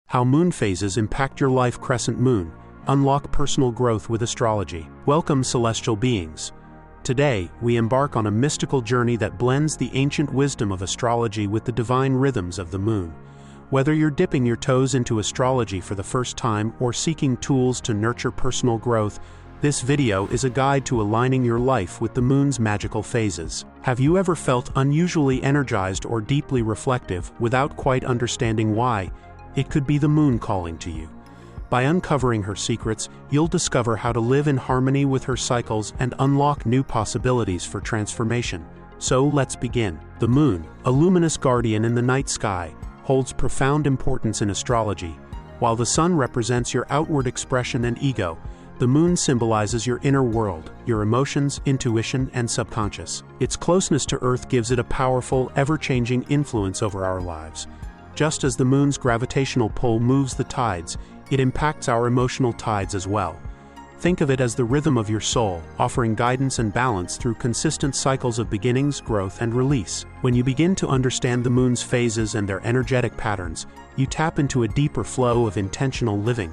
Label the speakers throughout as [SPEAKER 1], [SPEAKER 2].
[SPEAKER 1] How moon phases impact your life. Crescent moon. Unlock personal growth with astrology. Welcome, celestial beings. Today, we embark on a mystical journey that blends the ancient wisdom of astrology with the divine rhythms of the moon. Whether you're dipping your toes into astrology for the first time or seeking tools to nurture personal growth, this video is a guide to aligning your life with the moon's magical phases. Have you ever felt unusually energized or deeply reflective without quite understanding why? It could be the moon calling to you. By uncovering her secrets, you'll discover how to live in harmony with her cycles and unlock new possibilities for transformation. So let's begin. The moon, a luminous guardian in the night sky, holds profound importance in astrology. While the sun represents your outward expression and ego, the moon symbolizes your inner world, your emotions, intuition, and subconscious. Its closeness to Earth gives it a powerful, ever-changing influence over our lives. Just as the moon's gravitational pull moves the tides, it impacts our emotional tides as well. Think of it as the rhythm of your soul, offering guidance and balance through consistent cycles of beginnings, growth, and release. When you begin to understand the moon's phases and their energetic patterns, you tap into a deeper flow of intentional living.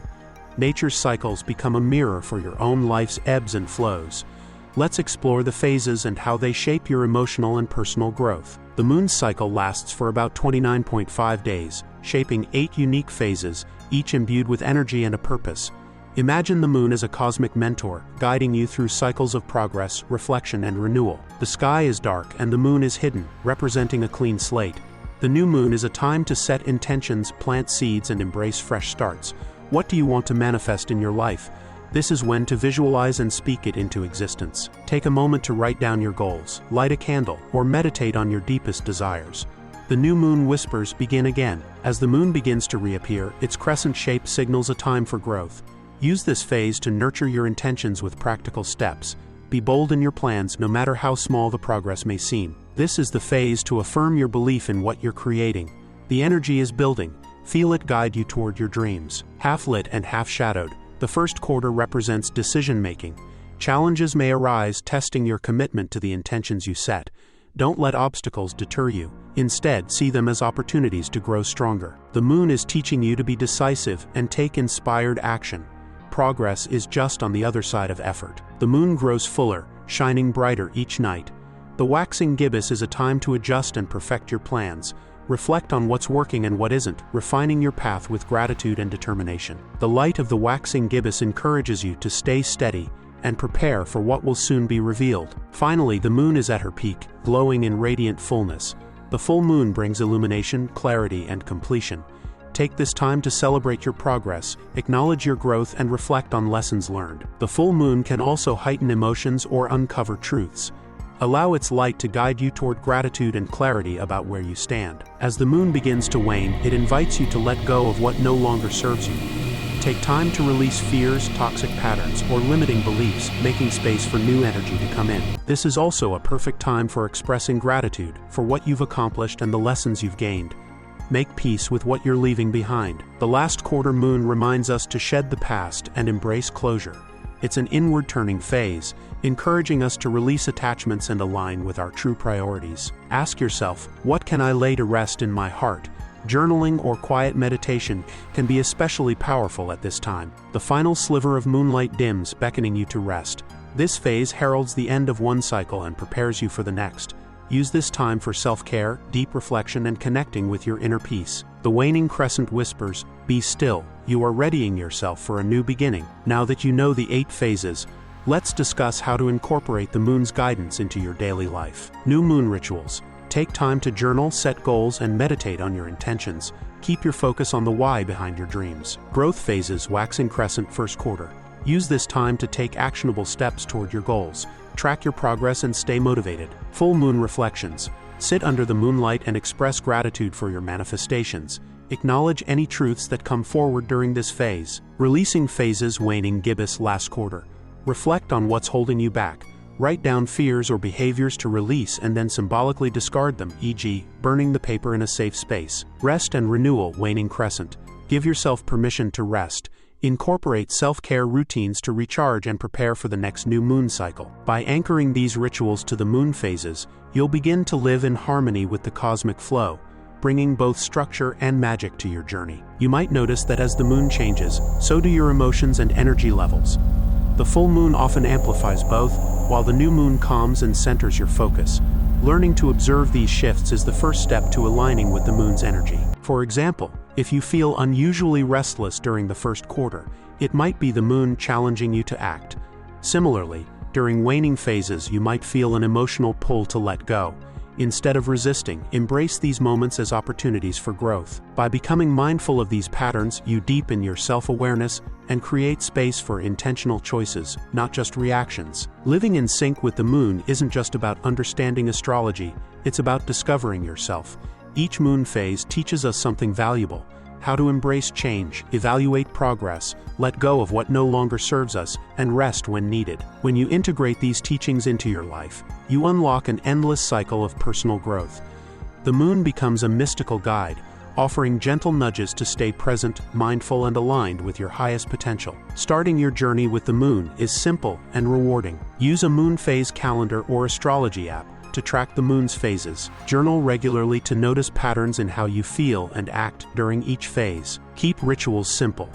[SPEAKER 1] Nature's cycles become a mirror for your own life's ebbs and flows. Let's explore the phases and how they shape your emotional and personal growth. The moon's cycle lasts for about 29.5 days, shaping 8 unique phases, each imbued with energy and a purpose. Imagine the moon as a cosmic mentor, guiding you through cycles of progress, reflection, and renewal. The sky is dark and the moon is hidden, representing a clean slate. The new moon is a time to set intentions, plant seeds, and embrace fresh starts. What do you want to manifest in your life? This is when to visualize and speak it into existence. Take a moment to write down your goals, light a candle, or meditate on your deepest desires. The new moon whispers begin again. As the moon begins to reappear, its crescent shape signals a time for growth. Use this phase to nurture your intentions with practical steps. Be bold in your plans, no matter how small the progress may seem. This is the phase to affirm your belief in what you're creating. The energy is building. Feel it guide you toward your dreams. Half lit and half shadowed. The first quarter represents decision-making. Challenges may arise, testing your commitment to the intentions you set. Don't let obstacles deter you. Instead, see them as opportunities to grow stronger. The moon is teaching you to be decisive and take inspired action. Progress is just on the other side of effort. The moon grows fuller, shining brighter each night. The waxing gibbous is a time to adjust and perfect your plans. Reflect on what's working and what isn't, refining your path with gratitude and determination. The light of the waxing gibbous encourages you to stay steady and prepare for what will soon be revealed. Finally, the moon is at her peak, glowing in radiant fullness. The full moon brings illumination, clarity, and completion. Take this time to celebrate your progress, acknowledge your growth, and reflect on lessons learned. The full moon can also heighten emotions or uncover truths. Allow its light to guide you toward gratitude and clarity about where you stand. As the moon begins to wane, it invites you to let go of what no longer serves you. Take time to release fears, toxic patterns, or limiting beliefs, making space for new energy to come in. This is also a perfect time for expressing gratitude for what you've accomplished and the lessons you've gained. Make peace with what you're leaving behind. The last quarter moon reminds us to shed the past and embrace closure. It's an inward-turning phase, encouraging us to release attachments and align with our true priorities. Ask yourself, what can I lay to rest in my heart? Journaling or quiet meditation can be especially powerful at this time. The final sliver of moonlight dims, beckoning you to rest. This phase heralds the end of one cycle and prepares you for the next. Use this time for self-care, deep reflection, and connecting with your inner peace. The waning crescent whispers, "Be still, you are readying yourself for a new beginning." Now that you know the 8 phases, let's discuss how to incorporate the moon's guidance into your daily life. New moon rituals. Take time to journal, set goals, and meditate on your intentions. Keep your focus on the why behind your dreams. Growth phases. Waxing crescent first quarter. Use this time to take actionable steps toward your goals. Track your progress and stay motivated. Full moon reflections. Sit under the moonlight and express gratitude for your manifestations. Acknowledge any truths that come forward during this phase. Releasing phases. Waning gibbous last quarter. Reflect on what's holding you back. Write down fears or behaviors to release and then symbolically discard them, e.g., burning the paper in a safe space. Rest and renewal. Waning crescent. Give yourself permission to rest. Incorporate self-care routines to recharge and prepare for the next new moon cycle. By anchoring these rituals to the moon phases, you'll begin to live in harmony with the cosmic flow, bringing both structure and magic to your journey. You might notice that as the moon changes, so do your emotions and energy levels. The full moon often amplifies both, while the new moon calms and centers your focus. Learning to observe these shifts is the first step to aligning with the moon's energy. For example, if you feel unusually restless during the first quarter, it might be the moon challenging you to act. Similarly, during waning phases, you might feel an emotional pull to let go. Instead of resisting, embrace these moments as opportunities for growth. By becoming mindful of these patterns, you deepen your self-awareness and create space for intentional choices, not just reactions. Living in sync with the moon isn't just about understanding astrology, it's about discovering yourself. Each moon phase teaches us something valuable: how to embrace change, evaluate progress, let go of what no longer serves us, and rest when needed. When you integrate these teachings into your life, you unlock an endless cycle of personal growth. The moon becomes a mystical guide, offering gentle nudges to stay present, mindful, and aligned with your highest potential. Starting your journey with the moon is simple and rewarding. Use a moon phase calendar or astrology app to track the moon's phases. Journal regularly to notice patterns in how you feel and act during each phase. Keep rituals simple.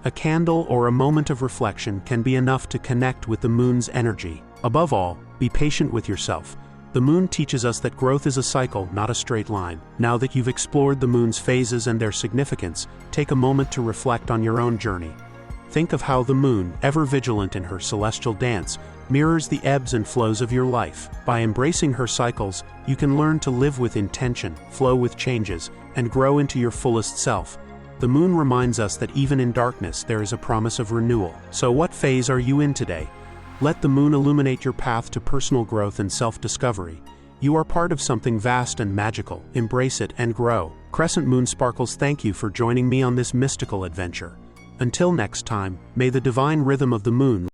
[SPEAKER 1] A candle or a moment of reflection can be enough to connect with the moon's energy. Above all, be patient with yourself. The moon teaches us that growth is a cycle, not a straight line. Now that you've explored the moon's phases and their significance, take a moment to reflect on your own journey. Think of how the moon, ever vigilant in her celestial dance, mirrors the ebbs and flows of your life. By embracing her cycles, you can learn to live with intention, flow with changes, and grow into your fullest self. The moon reminds us that even in darkness there is a promise of renewal. So what phase are you in today? Let the moon illuminate your path to personal growth and self-discovery. You are part of something vast and magical. Embrace it and grow. Crescent Moon Sparkles, thank you for joining me on this mystical adventure. Until next time, may the divine rhythm of the moon